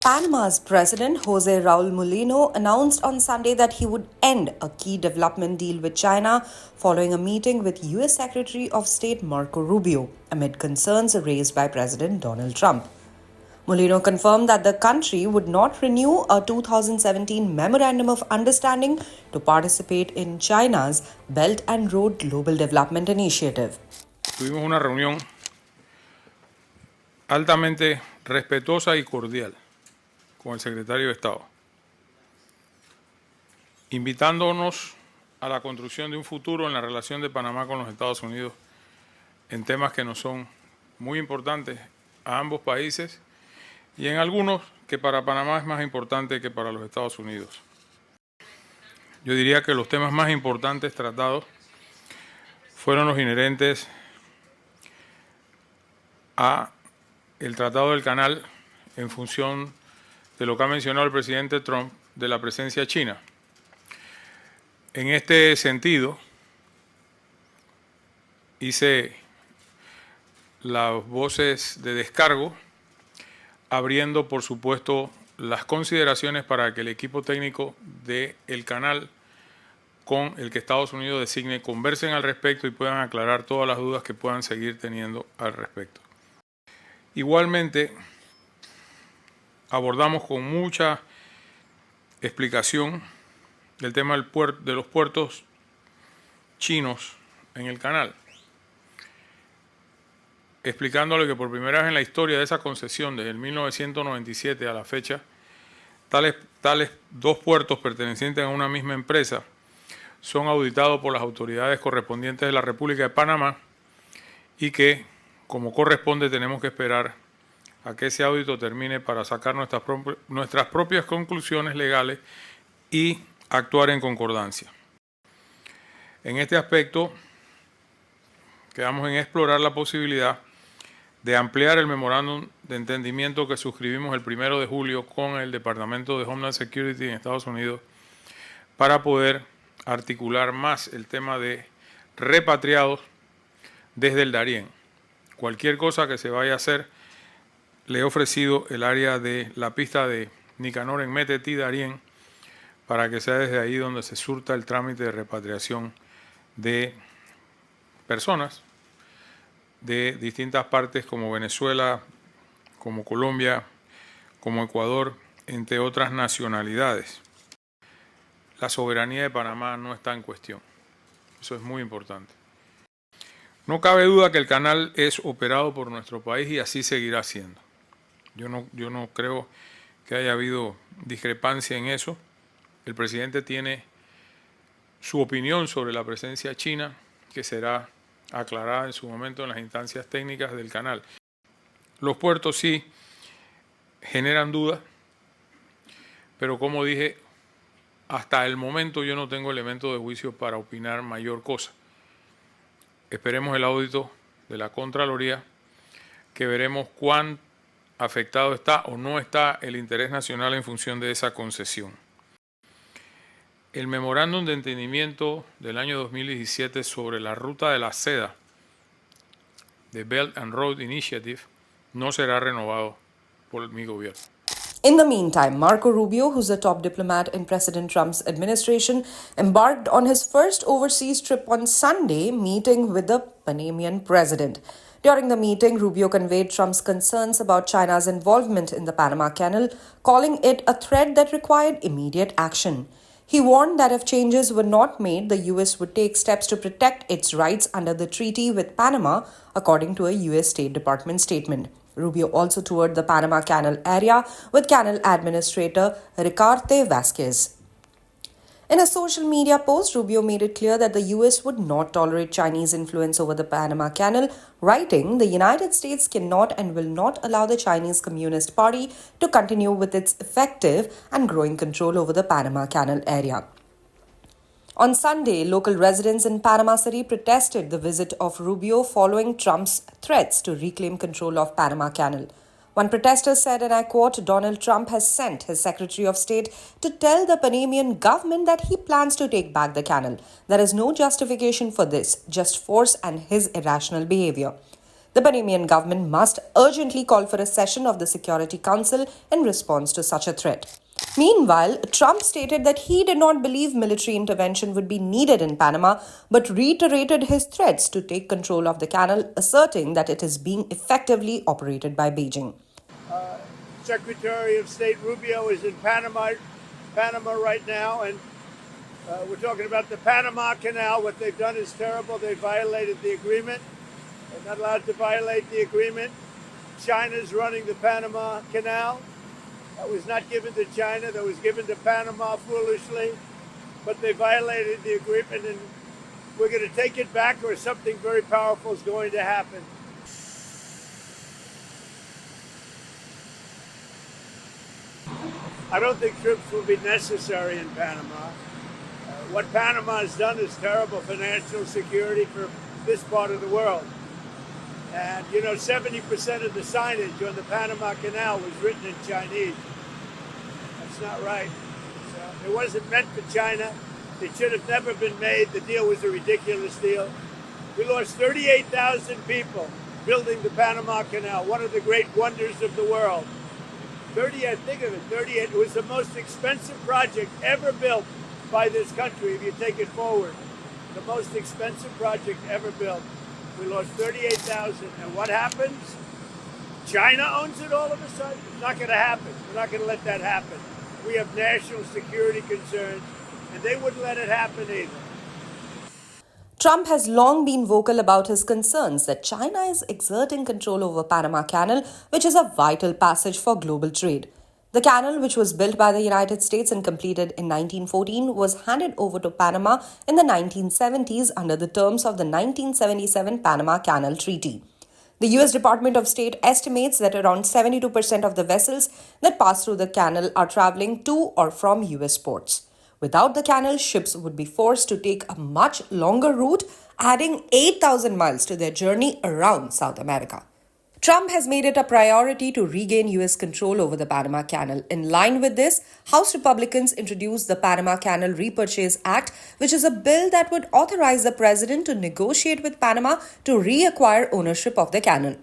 Panama's President José Raúl Mulino announced on Sunday that he would end a key development deal with China following a meeting with U.S. Secretary of State Marco Rubio amid concerns raised by President Donald Trump. Mulino confirmed that the country would not renew a 2017 Memorandum of Understanding to participate in China's Belt and Road Global Development Initiative. Tuvimos una reunión altamente respetuosa y cordial con el secretario de Estado, invitándonos a la construcción de un futuro en la relación de Panamá con los Estados Unidos en temas que nos son muy importantes a ambos países y en algunos que para Panamá es más importante que para los Estados Unidos. Yo diría que los temas más importantes tratados fueron los inherentes a el Tratado del Canal en función de lo que ha mencionado el presidente Trump de la presencia china. En este sentido, hice las voces de descargo, abriendo, por supuesto, las consideraciones para que el equipo técnico del canal con el que Estados Unidos designe conversen al respecto y puedan aclarar todas las dudas que puedan seguir teniendo al respecto. Igualmente, abordamos con mucha explicación el tema de los puertos chinos en el canal, explicándole que por primera vez en la historia de esa concesión, desde el 1997 a la fecha, tales dos puertos pertenecientes a una misma empresa son auditados por las autoridades correspondientes de la República de Panamá y que, como corresponde, tenemos que esperar a que ese audito termine para sacar nuestras propias conclusiones legales y actuar en concordancia. En este aspecto, quedamos en explorar la posibilidad de ampliar el memorándum de entendimiento que suscribimos el 1 de julio con el Departamento de Homeland Security en Estados Unidos para poder articular más el tema de repatriados desde el Darién. Cualquier cosa que se vaya a hacer, le he ofrecido el área de la pista de Nicanor en Metetí, Darién, para que sea desde ahí donde se surta el trámite de repatriación de personas de distintas partes como Venezuela, como Colombia, como Ecuador, entre otras nacionalidades. La soberanía de Panamá no está en cuestión. Eso es muy importante. No cabe duda que el canal es operado por nuestro país y así seguirá siendo. Yo no creo que haya habido discrepancia en eso. El presidente tiene su opinión sobre la presencia china, que será aclarada en su momento en las instancias técnicas del canal. Los puertos sí generan dudas, pero como dije, hasta el momento yo no tengo elementos de juicio para opinar mayor cosa. Esperemos el audito de la Contraloría, que veremos cuán afectado está o no está el interés nacional en función de esa concesión. El memorándum de entendimiento del año 2017 sobre la ruta de la seda de Belt and Road Initiative no será renovado por mi gobierno. In the meantime, Marco Rubio, who's a top diplomat in President Trump's administration, embarked on his first overseas trip on Sunday, meeting with the Panamanian president. During the meeting, Rubio conveyed Trump's concerns about China's involvement in the Panama Canal, calling it a threat that required immediate action. He warned that if changes were not made, the U.S. would take steps to protect its rights under the treaty with Panama, according to a U.S. State Department statement. Rubio also toured the Panama Canal area with Canal Administrator Ricarte Vasquez. In a social media post, Rubio made it clear that the U.S. would not tolerate Chinese influence over the Panama Canal, writing, "The United States cannot and will not allow the Chinese Communist Party to continue with its effective and growing control over the Panama Canal area." On Sunday, local residents in Panama City protested the visit of Rubio following Trump's threats to reclaim control of Panama Canal. One protester said, and I quote, "Donald Trump has sent his Secretary of State to tell the Panamanian government that he plans to take back the canal. There is no justification for this, just force and his irrational behavior." The Panamanian government must urgently call for a session of the Security Council in response to such a threat. Meanwhile, Trump stated that he did not believe military intervention would be needed in Panama, but reiterated his threats to take control of the canal, asserting that it is being effectively operated by Beijing. Secretary of State Rubio is in Panama right now, and we're talking about the Panama Canal. What they've done is terrible. They violated the agreement. They're not allowed to violate the agreement. China's running the Panama Canal. That was not given to China. That was given to Panama foolishly. But they violated the agreement, and we're going to take it back, or something very powerful is going to happen. I don't think troops will be necessary in Panama. What Panama has done is terrible for national security for this part of the world. And, 70% of the signage on the Panama Canal was written in Chinese. That's not right. So it wasn't meant for China. It should have never been made. The deal was a ridiculous deal. We lost 38,000 people building the Panama Canal, one of the great wonders of the world. 38, think of it, 38. It was the most expensive project ever built by this country, if you take it forward. The most expensive project ever built. We lost 38,000. And what happens? China owns it all of a sudden? It's not going to happen. We're not going to let that happen. We have national security concerns, and they wouldn't let it happen either. Trump has long been vocal about his concerns that China is exerting control over Panama Canal, which is a vital passage for global trade. The canal, which was built by the United States and completed in 1914, was handed over to Panama in the 1970s under the terms of the 1977 Panama Canal Treaty. The U.S. Department of State estimates that around 72% of the vessels that pass through the canal are traveling to or from U.S. ports. Without the canal, ships would be forced to take a much longer route, adding 8,000 miles to their journey around South America. Trump has made it a priority to regain U.S. control over the Panama Canal. In line with this, House Republicans introduced the Panama Canal Repurchase Act, which is a bill that would authorize the president to negotiate with Panama to reacquire ownership of the canal.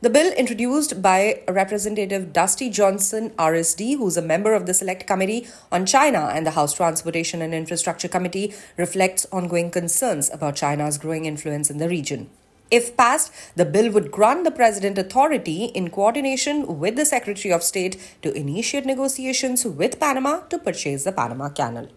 The bill, introduced by Representative Dusty Johnson, RSD, who's a member of the Select Committee on China and the House Transportation and Infrastructure Committee, reflects ongoing concerns about China's growing influence in the region. If passed, the bill would grant the president authority, in coordination with the Secretary of State, to initiate negotiations with Panama to purchase the Panama Canal.